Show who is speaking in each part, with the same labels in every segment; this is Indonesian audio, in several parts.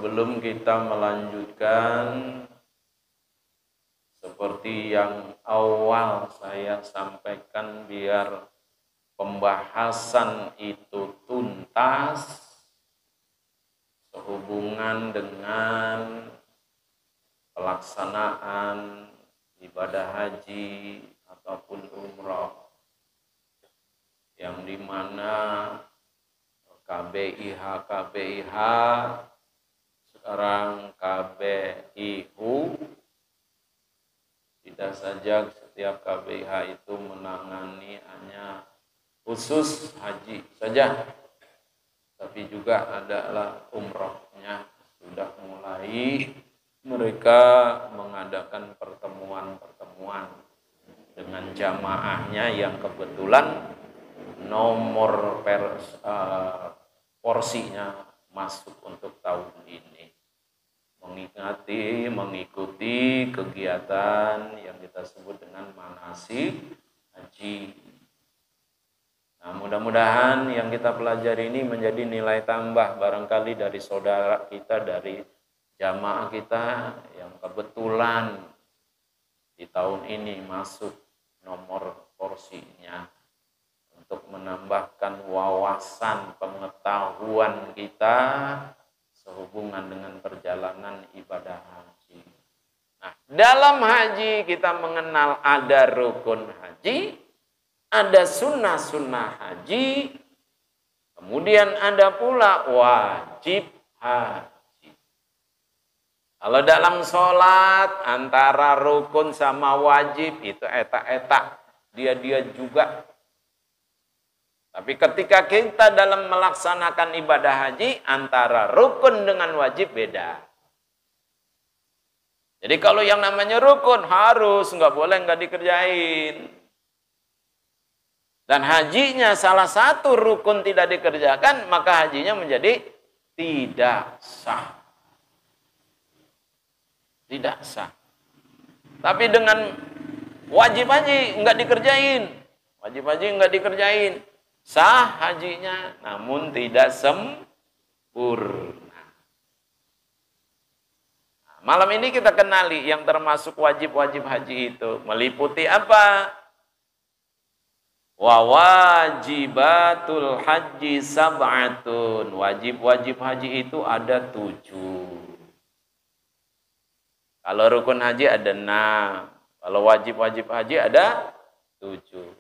Speaker 1: Sebelum kita melanjutkan, seperti yang awal saya sampaikan, biar pembahasan itu tuntas sehubungan dengan pelaksanaan ibadah haji ataupun umrah, yang dimana KBIH sekarang KBIU, tidak saja setiap KBIH itu menangani hanya khusus haji saja, tapi juga adalah umrohnya. Sudah mulai mereka mengadakan pertemuan-pertemuan dengan jamaahnya yang kebetulan nomor porsinya masuk untuk tahun ini, mengikuti kegiatan yang kita sebut dengan manasik haji. Nah, mudah-mudahan yang kita pelajari ini menjadi nilai tambah barangkali dari saudara kita, dari jamaah kita yang kebetulan di tahun ini masuk nomor porsinya, untuk menambahkan wawasan pengetahuan kita sehubungan dengan perjalanan ibadah haji. Nah, dalam haji kita mengenal ada rukun haji, ada sunnah-sunnah haji, kemudian ada pula wajib haji. Kalau dalam sholat antara rukun sama wajib itu etak-etak, dia juga. Tapi ketika kita dalam melaksanakan ibadah haji, antara rukun dengan wajib beda. Jadi kalau yang namanya rukun harus, nggak boleh nggak dikerjain. Dan hajinya salah satu rukun tidak dikerjakan, maka hajinya menjadi tidak sah. Tidak sah. Tapi dengan wajib haji nggak dikerjain. Wajib haji nggak dikerjain. Sah hajinya, namun tidak sempurna. Nah, malam ini kita kenali yang termasuk wajib-wajib haji itu. Meliputi apa? Wa wajibatul haji sab'atun. Wajib-wajib haji itu ada 7. Kalau rukun haji ada 6. Kalau wajib-wajib haji ada 7.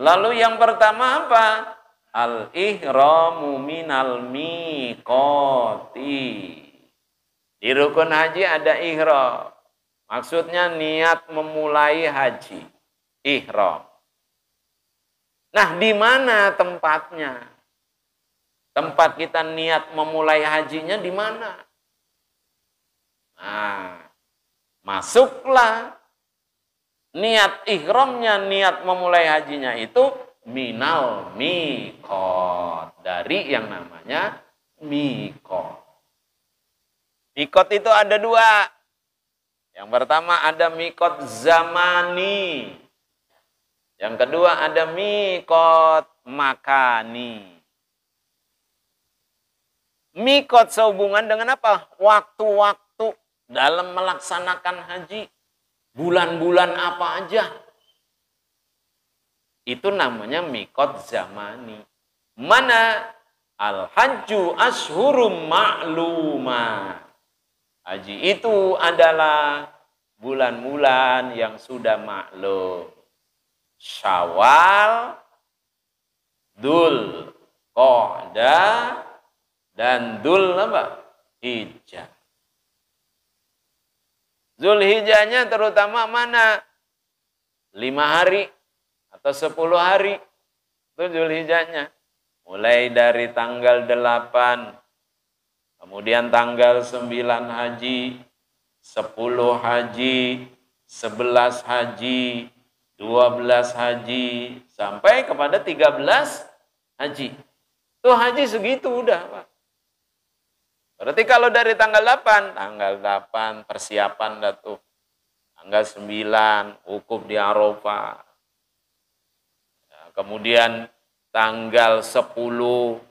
Speaker 1: Lalu yang pertama apa? Al-ihramu minal miqati. Di rukun haji ada ihram. Maksudnya niat memulai haji. Ihram. Nah, di mana tempatnya? Tempat kita niat memulai hajinya di mana? Nah, masuklah. Niat ihramnya, niat memulai hajinya itu minal miqat, dari yang namanya miqat. Miqat itu ada 2. Yang pertama ada miqat zamani. Yang kedua ada miqat makani. Miqat sehubungan dengan apa? Waktu-waktu dalam melaksanakan haji. Bulan-bulan apa aja. Itu namanya miqat zamani. Mana? Al-hajju ashhurum ma'lumah. Haji itu adalah bulan-bulan yang sudah maklum. Syawal, Dzul Qa'dah, dan Dzul Hijjah. Zulhijjahnya terutama mana? 5 hari atau 10 hari. Itu Zulhijjahnya. Mulai dari tanggal 8, kemudian tanggal 9 haji, 10 haji, 11 haji, 12 haji, sampai kepada 13 haji. Tuh haji segitu udah, Pak. Berarti kalau dari tanggal 8 persiapan dah tuh. Tanggal 9 wukuf di Arafah. Ya, kemudian tanggal 10,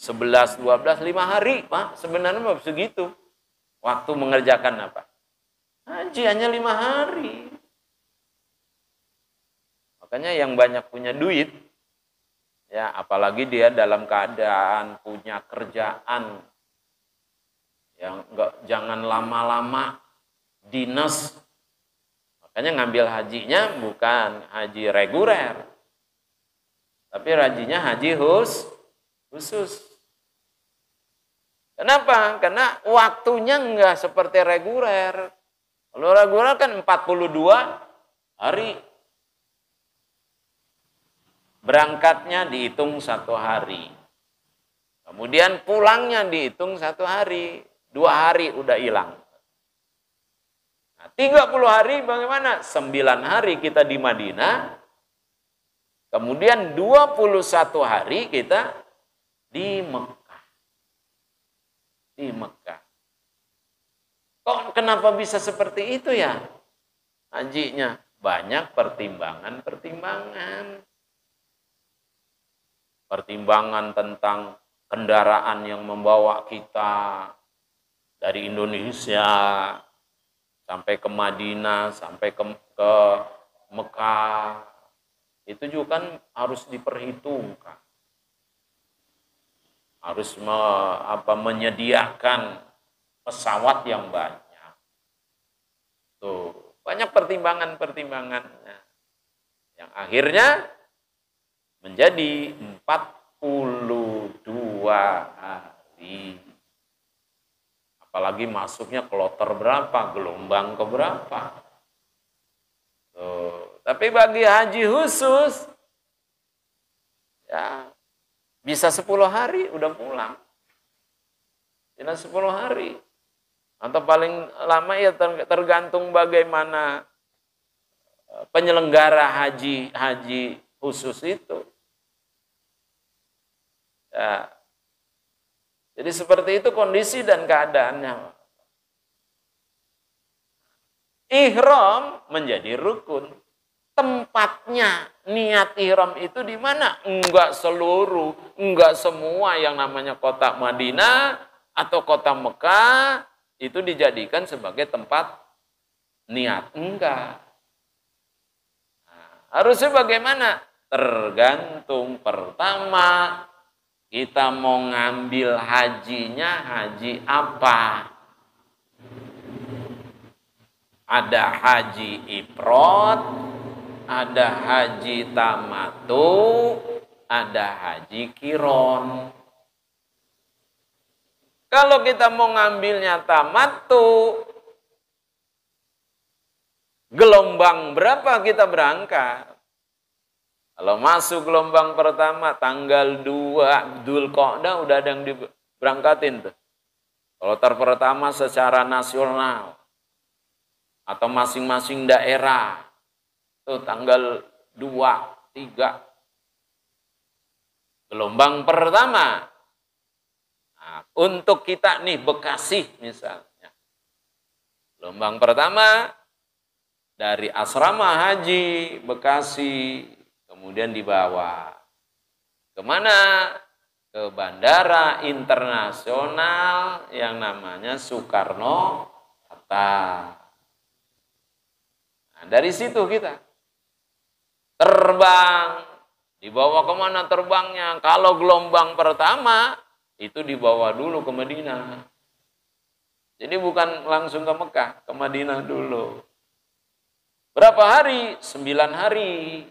Speaker 1: 11, 12, 5 hari, Pak. Sebenarnya segitu. Waktu mengerjakan apa? Haji hanya 5 hari. Makanya yang banyak punya duit, ya apalagi dia dalam keadaan punya kerjaan, yang jangan lama-lama dinas. Makanya ngambil hajinya bukan haji reguler, tapi hajinya haji khusus. Kenapa? Karena waktunya enggak seperti reguler. Kalau reguler kan 42 hari. Berangkatnya dihitung 1 hari. Kemudian pulangnya dihitung 1 hari. 2 hari udah hilang. Nah, 30 hari bagaimana? 9 hari kita di Madinah. Kemudian 21 hari kita di Mekah. Di Mekah. Kok kenapa bisa seperti itu ya? Hajinya banyak pertimbangan. Pertimbangan tentang kendaraan yang membawa kita dari Indonesia sampai ke Madinah, sampai ke Mekah. Itu juga kan harus diperhitungkan. Harus menyediakan pesawat yang banyak. Tuh, banyak pertimbangannya. Yang akhirnya menjadi 42 hari. Apalagi masuknya kloter berapa, gelombang keberapa. Tuh. Tapi bagi haji khusus, ya bisa 10 hari udah pulang. Tidak 10 hari. Atau paling lama ya tergantung bagaimana penyelenggara haji khusus itu. Ya. Jadi seperti itu kondisi dan keadaannya. Ihram menjadi rukun. Tempatnya niat ihram itu di mana? Enggak seluruh, enggak semua yang namanya kota Madinah atau kota Mekah itu dijadikan sebagai tempat niat. Enggak. Nah, harusnya bagaimana? Tergantung pertama kita mau ngambil hajinya haji apa? Ada haji ifrad, ada haji tamattu, ada haji qiron. Kalau kita mau ngambilnya tamattu, gelombang berapa kita berangkat? Kalau masuk gelombang pertama tanggal 2 Dzulqa'dah udah ada yang diberangkatin tuh. Kloter pertama secara nasional atau masing-masing daerah tuh tanggal 2, 3 gelombang pertama. Nah, untuk kita nih Bekasi misalnya, gelombang pertama dari asrama haji Bekasi, kemudian dibawa kemana? Ke bandara internasional yang namanya Soekarno-Hatta. Nah, dari situ kita terbang, dibawa kemana terbangnya? Kalau gelombang pertama itu dibawa dulu ke Madinah. Jadi bukan langsung ke Mekah, ke Madinah dulu. Berapa hari? 9 hari.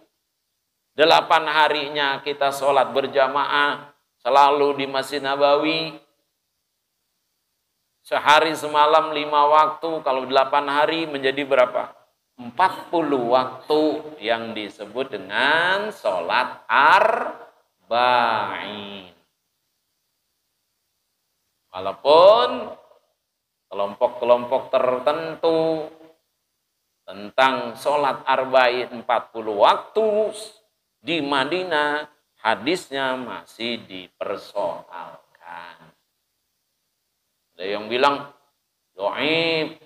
Speaker 1: 8 harinya kita sholat berjamaah selalu di Masjid Nabawi. Sehari semalam 5 waktu, kalau 8 hari menjadi berapa? 40 waktu yang disebut dengan sholat arba'in. Walaupun kelompok-kelompok tertentu tentang sholat arba'in 40 waktu di Madinah, hadisnya masih dipersoalkan. Ada yang bilang dhaif.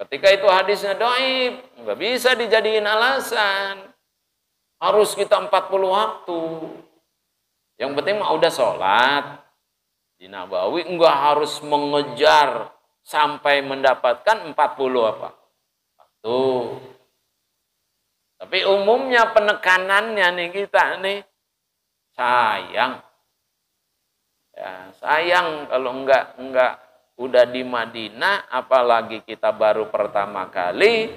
Speaker 1: Ketika itu hadisnya dhaif, nggak bisa dijadiin alasan. Harus kita 40 waktu. Yang penting mah udah sholat di Nabawi, enggak harus mengejar sampai mendapatkan 40 apa. Tuh. Tapi umumnya penekanannya nih kita nih, sayang. Ya, sayang kalau enggak udah di Madinah, apalagi kita baru pertama kali,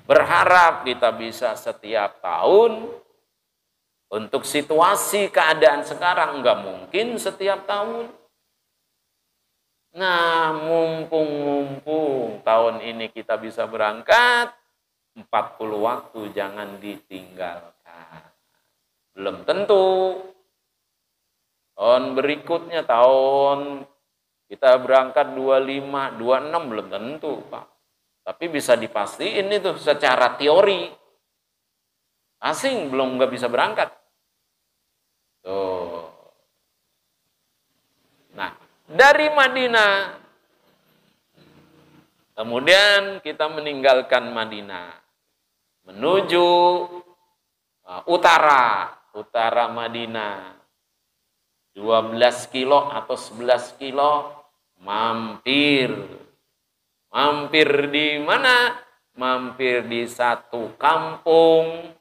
Speaker 1: berharap kita bisa setiap tahun. Untuk situasi keadaan sekarang enggak mungkin setiap tahun. Nah, mumpung tahun ini kita bisa berangkat, 40 waktu jangan ditinggalkan. Belum tentu. Tahun berikutnya, tahun kita berangkat 25, 26, belum tentu, Pak. Tapi bisa dipastiin itu secara teori. Asing belum nggak bisa berangkat. Tuh. Nah, dari Madinah, kemudian kita meninggalkan Madinah. Menuju utara Madinah. 12 kilo atau 11 kilo, mampir. Mampir di mana? Mampir di satu kampung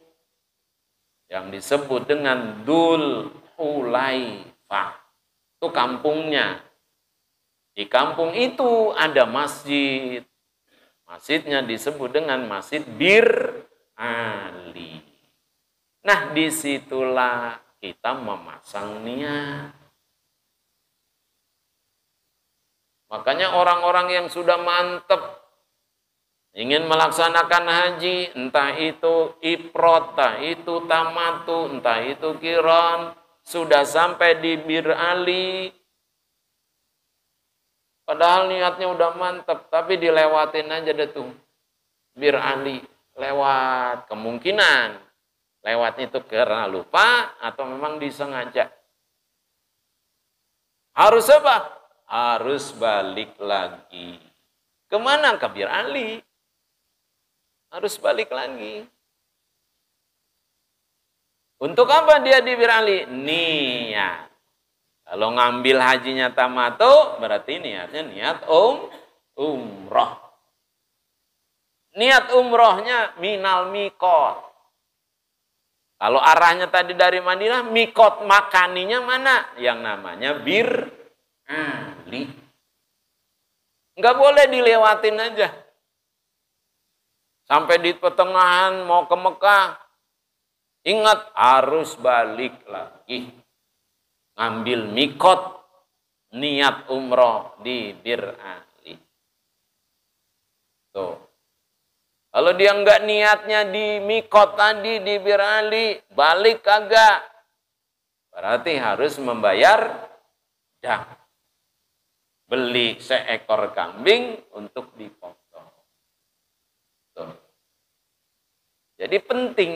Speaker 1: yang disebut dengan Dzul Hulaifah. Itu kampungnya. Di kampung itu ada masjid. Masjidnya disebut dengan Masjid Bir Ali. Nah, disitulah kita memasang niat. Makanya orang-orang yang sudah mantep ingin melaksanakan haji, entah itu ifrad, entah itu tamatu, entah itu qiran, sudah sampai di Bir Ali, padahal niatnya udah mantep, tapi dilewatin aja deh tuh Bir Ali, lewat. Kemungkinan lewat itu karena lupa atau memang disengaja. Harus apa? Harus balik lagi. Kemana? Ke Bir Ali. Harus balik lagi. Untuk apa dia di Bir Ali? Niat. Kalau ngambil hajinya tamatu, berarti niatnya niat umroh. Niat umrohnya minal mikot. Kalau arahnya tadi dari Madinah, mikot makaninya mana? Yang namanya Bir Ali. Nggak boleh dilewatin aja. Sampai di pertengahan mau ke Mekah, ingat harus balik lagi. Ngambil mikot, niat umroh di Bir Ali. Tuh. Kalau dia nggak niatnya di mikot tadi di Bir Ali, balik kagak. Berarti harus membayar dah. Beli seekor kambing untuk dipotong. Tuh. Jadi penting.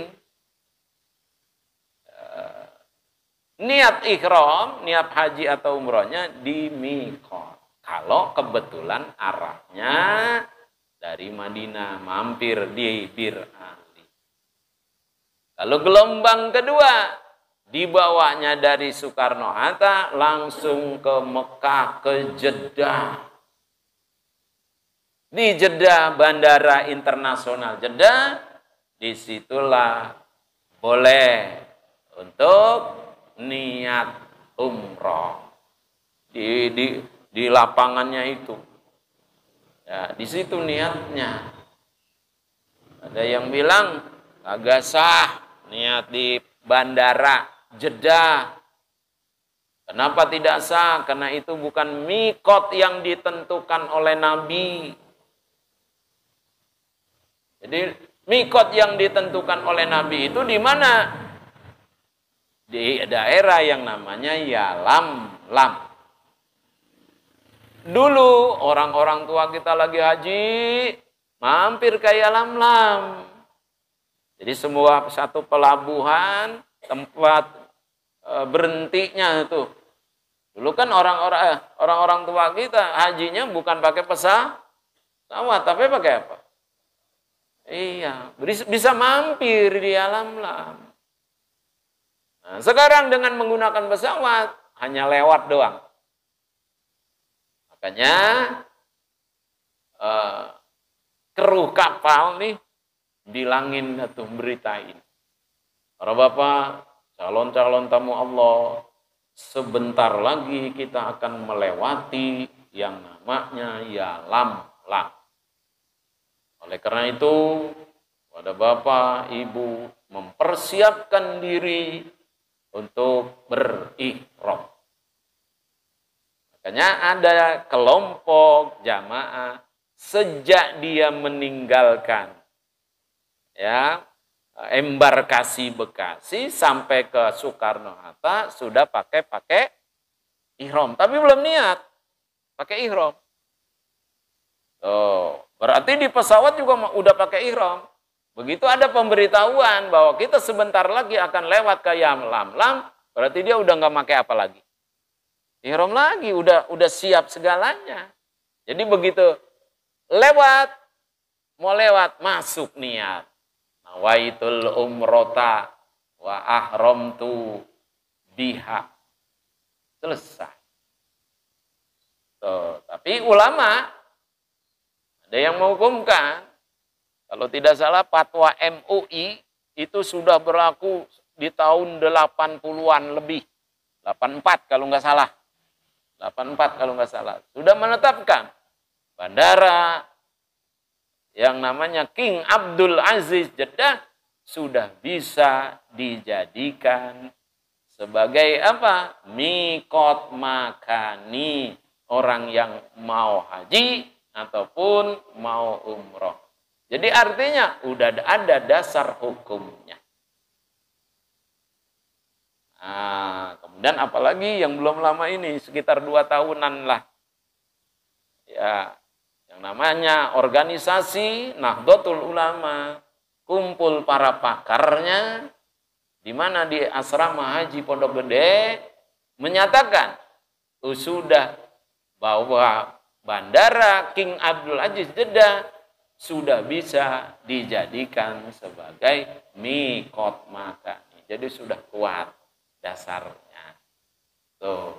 Speaker 1: Niat ihram, niat haji atau umrohnya di mikot. Kalau kebetulan arahnya dari Madinah, mampir di Bir Ali. Lalu gelombang kedua, dibawanya dari Soekarno-Hatta langsung ke Mekah, ke Jeddah. Di Jeddah, Bandara Internasional Jeddah, disitulah boleh untuk niat umroh. Di lapangannya itu. Ya, di situ niatnya. Ada yang bilang agak sah niat di Bandara Jeddah. Kenapa tidak sah? Karena itu bukan mikot yang ditentukan oleh Nabi. Jadi mikot yang ditentukan oleh Nabi itu di mana? Di daerah yang namanya Yalamlam. Dulu orang-orang tua kita lagi haji, mampir ke Yalamlam. Jadi semua satu pelabuhan, tempat berhentinya itu. Dulu kan orang-orang tua kita hajinya bukan pakai pesawat, tapi pakai apa? Iya, bisa mampir di Yalamlam. Nah, sekarang dengan menggunakan pesawat, hanya lewat doang. Makanya, kru kapal nih, bilangin atau beritain. Para bapak, calon-calon tamu Allah, sebentar lagi kita akan melewati yang namanya ya lam-lam. Oleh karena itu, pada bapak, ibu, mempersiapkan diri untuk berihram. Makanya ada kelompok jamaah sejak dia meninggalkan ya embarkasi Bekasi sampai ke Soekarno-Hatta sudah pakai ihram, tapi belum niat pakai ihram. Berarti di pesawat juga udah pakai ihram. Begitu ada pemberitahuan bahwa kita sebentar lagi akan lewat ke Yam Lam Lam, berarti dia udah nggak pakai apa lagi? Ihram lagi, udah siap segalanya. Jadi begitu lewat, mau lewat, masuk niat. Nawaitul umrota wa ahramtu biha. Selesai. Tapi ulama ada yang menghukumkan, kalau tidak salah fatwa MUI itu sudah berlaku di tahun 80-an lebih. 84 kalau nggak salah. 84 kalau nggak salah. Sudah menetapkan bandara yang namanya King Abdul Aziz Jeddah sudah bisa dijadikan sebagai apa? Mikot makani, orang yang mau haji ataupun mau umroh. Jadi artinya udah ada dasar hukumnya. Nah, kemudian apalagi yang belum lama ini, sekitar 2 tahunan lah. Ya, yang namanya organisasi Nahdlatul Ulama, kumpul para pakarnya, di mana di asrama haji Pondok Gede, menyatakan sudah bahwa bandara King Abdul Aziz Jeddah sudah bisa dijadikan sebagai mikot makani. Jadi sudah kuat dasarnya. Tuh.